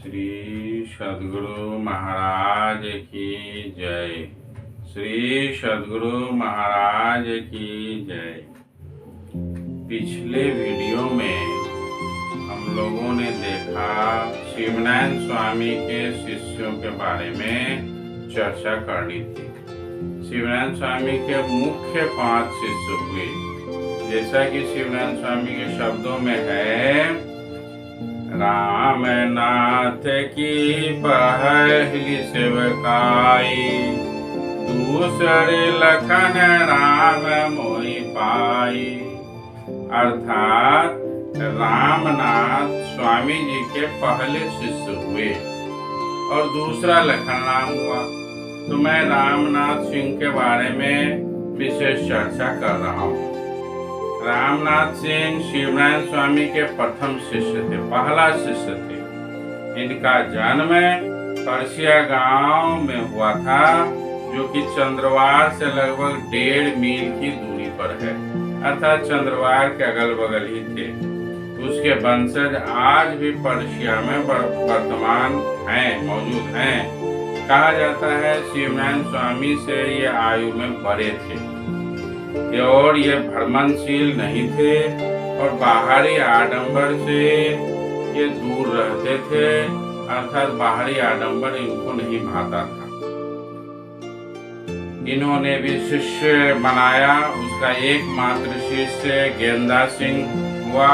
श्री सद्गुरु महाराज की जय। श्री सद्गुरु महाराज की जय। पिछले वीडियो में हम लोगों ने देखा शिवनारायण स्वामी के शिष्यों के बारे में चर्चा करनी थी। शिवनारायण स्वामी के मुख्य 5 शिष्य हुए, जैसा कि शिवनारायण स्वामी के शब्दों में है, राम नाथ की पहली सेवकाई, दूसरे लखन राम मोहि पाई। अर्थात रामनाथ स्वामी जी के पहले शिष्य हुए और दूसरा लखन राम हुआ। तो मैं रामनाथ सिंह के बारे में विशेष चर्चा कर रहा हूँ। रामनाथ सिंह शिवनारायण स्वामी के प्रथम शिष्य थे, पहला शिष्य थे। इनका जन्म परसिया गांव में हुआ था, जो कि चंद्रवार से लगभग 1.5 मील की दूरी पर है, अर्थात चंद्रवार के अगल बगल ही थे। उसके वंशज आज भी परसिया में वर्तमान हैं, मौजूद हैं। कहा जाता है शिवनारायण स्वामी से ये आयु में बड़े थे और ये भ्रमणशील नहीं थे और बाहरी आडंबर से ये दूर रहते थे, अर्थात बाहरी आडंबर इनको नहीं भाता था। इन्होंने भी शिष्य बनाया। उसका एकमात्र शिष्य गेंदा सिंह हुआ।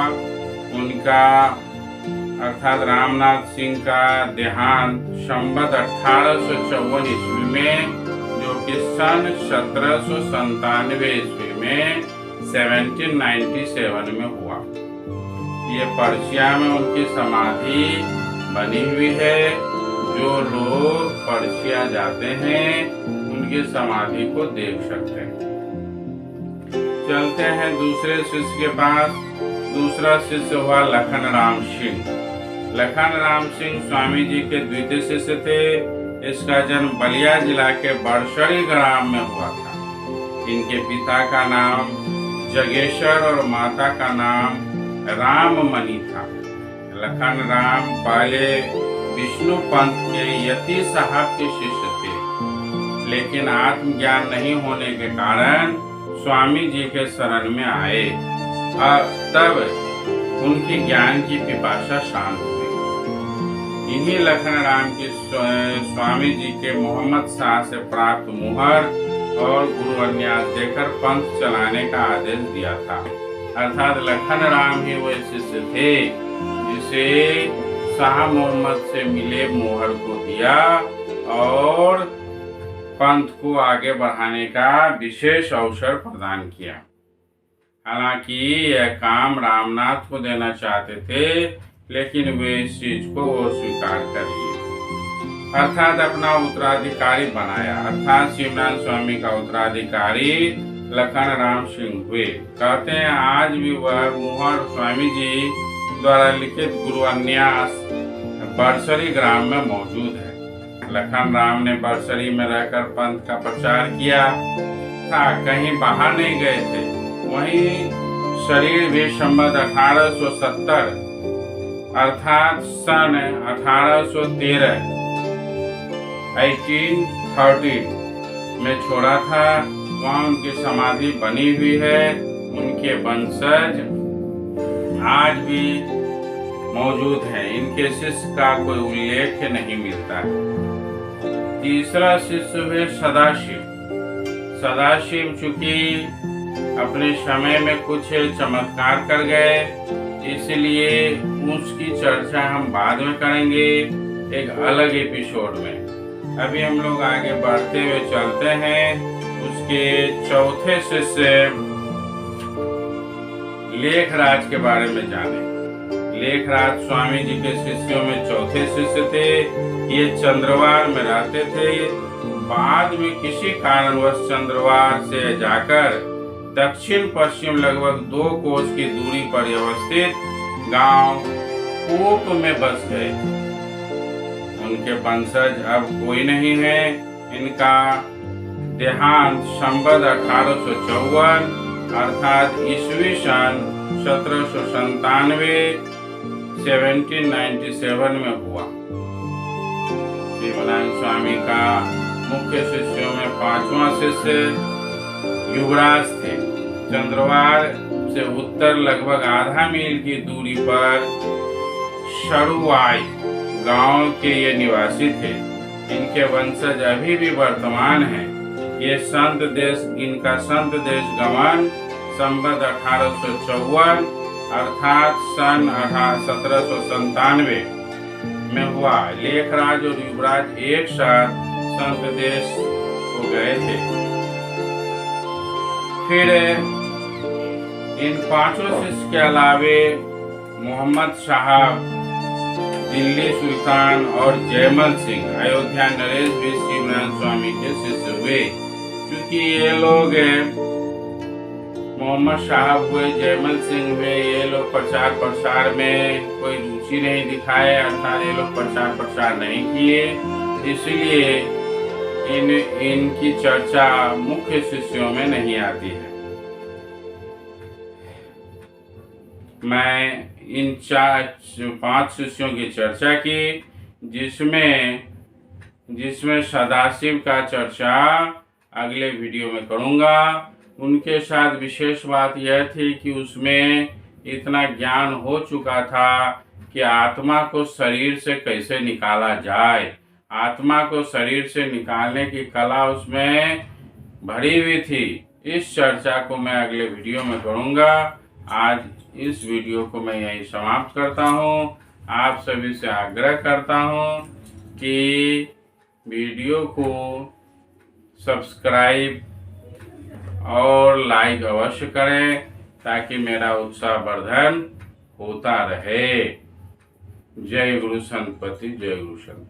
उनका अर्थात रामनाथ सिंह का देहांत संवत 1854 ईस्वी में, जो कि सन 1797 ईस्वी में 1797 में हुआ। ये परसिया में उनकी समाधि बनी हुई है। जो लोग परसिया जाते हैं उनकी समाधि को देख सकते हैं। चलते हैं दूसरे शिष्य के पास। दूसरा शिष्य हुआ लखन राम सिंह। लखन राम सिंह स्वामी जी के द्वितीय शिष्य थे। इसका जन्म बलिया जिला के बड़सरी ग्राम में हुआ था। इनके पिता का नाम जगेश्वर और माता का नाम राममणि था। लखन राम पहले विष्णु पंथ के यति साहब के शिष्य थे, लेकिन आत्मज्ञान नहीं होने के कारण स्वामी जी के शरण में आए और तब उनकी ज्ञान की पिपासा शांत हुई। इन्हीं लखन राम की स्वामी जी के मोहम्मद शाह से प्राप्त मुहर और गुरुन्यास देकर पंथ चलाने का आदेश दिया था। अर्थात लखन राम ही वो शिष्य थे जिसे शाह मोहम्मद से मिले मुहर को दिया और पंथ को आगे बढ़ाने का विशेष अवसर प्रदान किया। हालांकि यह काम रामनाथ को देना चाहते थे, लेकिन वे इस चीज को स्वीकार कर लिए, अर्थात अपना उत्तराधिकारी बनाया। अर्थात शिवनारायण स्वामी का उत्तराधिकारी लखन राम सिंह हुए। कहते हैं आज भी वह मुहर स्वामी जी द्वारा लिखित गुरुन्यास बड़सरी ग्राम में मौजूद है। लखन राम ने बड़सरी में रहकर पंथ का प्रचार किया था, कहीं बाहर नहीं गए थे। वहीं शरीर भी संवत 1870 अर्थात सन 1813 1830 में छोड़ा था। वहाँ उनकी समाधि बनी हुई है। उनके वंशज आज भी मौजूद हैं। इनके शिष्य का कोई उल्लेख नहीं मिलता है। तीसरा शिष्य हुए सदाशिव। सदाशिव चूंकि अपने समय में कुछ चमत्कार कर गए, इसलिए उसकी चर्चा हम बाद में करेंगे एक अलग एपिसोड में। अभी हम लोग आगे बढ़ते हुए चलते हैं। उसके चौथे शिष्य लेखराज के बारे में जाने। लेखराज स्वामी जी के शिष्यों में चौथे शिष्य थे। ये चंद्रवार में रहते थे। बाद में किसी कारणवश चंद्रवार से जाकर दक्षिण पश्चिम लगभग 2 कोस की दूरी पर अवस्थित गांव कूप में बस गए। उनके वंशज अब कोई नहीं है। इनका देहांत संवत 1854 अर्थात ईस्वी सन 1797 1797 में हुआ। पद्मनाभ स्वामी का मुख्य शिष्यों में 5वां शिष्य युवराज थे। चंद्रवार से उत्तर लगभग आधा मील की दूरी पर शरुवाई गांव के ये निवासी थे। इनके वंशज अभी भी वर्तमान हैं। ये इनका संत देश गमन संवत 1854 अर्थात सन 1797 में हुआ। लेखराज और युवराज एक साथ संत देश को गए थे। फिर इन 5 शिष्य के अलावे मोहम्मद साहब, दिल्ली सुल्तान और जयमल सिंह, अयोध्या नरेश भी शिवनारायण स्वामी के शिष्य हुए। क्योंकि ये लोग मोहम्मद साहब हुए, जयमल सिंह हुए, ये लोग प्रचार प्रसार में कोई रुचि नहीं दिखाए, अर्थात ये लोग प्रचार प्रसार नहीं किए, इसलिए इनकी चर्चा मुख्य शिष्यों में नहीं आती है। मैं इन 5 शिष्यों की चर्चा की, जिसमें सदाशिव का चर्चा अगले वीडियो में करूंगा। उनके साथ विशेष बात यह थी कि उसमें इतना ज्ञान हो चुका था कि आत्मा को शरीर से कैसे निकाला जाए, आत्मा को शरीर से निकालने की कला उसमें भरी हुई थी। इस चर्चा को मैं अगले वीडियो में करूंगा। आज इस वीडियो को मैं यहीं समाप्त करता हूँ। आप सभी से आग्रह करता हूँ कि वीडियो को सब्सक्राइब और लाइक अवश्य करें ताकि मेरा उत्साह वर्धन होता रहे। जय गुरु संतपति, जय गुरु संत।